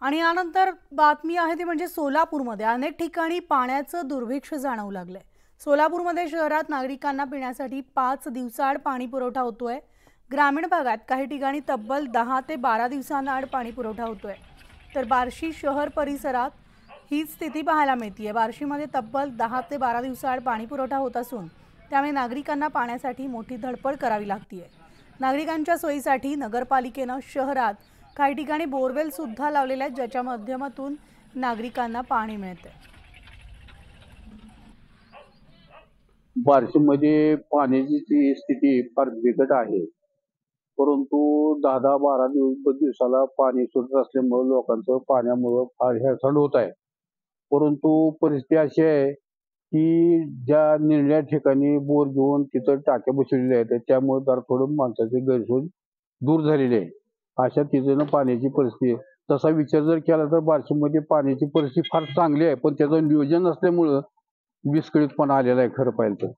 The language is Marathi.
आणि यानंतर बातमी आहे ती म्हणजे सोलापूरमध्ये अनेक ठिकाणी पाण्याचं दुर्भिक्ष जाणवू लागलंय। सोलापूरमध्ये शहरात नागरिकांना पिण्यासाठी 5 दिवसाआड पाणी पुरवठा होतोय। ग्रामीण भागात काही ठिकाणी तब्बल 10 ते 12 दिवसांआड पाणी पुरवठा होतोय। तर बार्शी शहर परिसरात ही स्थिती पाहायला मिळते। बार्शीमध्ये तब्बल 10 ते 12 दिवसाआड पाणी पुरवठा होत असून त्यामुळे नागरिकांना पाण्यासाठी मोठी धडपड करावी लागते। नागरिकांच्या सोयीसाठी नगरपालिकेने शहरात काही ठिकाणी बोरवेल सुद्धा लावलेले आहेत, ज्याच्या माध्यमातून नागरिकांना पाणी मिळते। बार्शीमध्ये पाण्याची स्थिती फार बिकट आहे, परंतु 10-12 दिवसाला पाणी सुटत असल्यामुळे लोकांचं पाण्यामुळे फार हेळसांड होत आहे। परंतु परिस्थिती अशी आहे की ज्या निरनिराळ्या ठिकाणी बोर घेऊन तिथं टाक्या बसवलेल्या आहेत, त्यामुळे जरा थोडं माणसाची गैरसोय दूर झालेली आहे। अशा तऱ्हेनं पाण्याची परिस्थिती आहे। तसा विचार जर केला तर बार्शीमध्ये पाण्याची परिस्थिती फार चांगली आहे, पण त्याचं नियोजन नसल्यामुळं विस्कळीतपणा आलेला आहे खरं पाहिलं तर।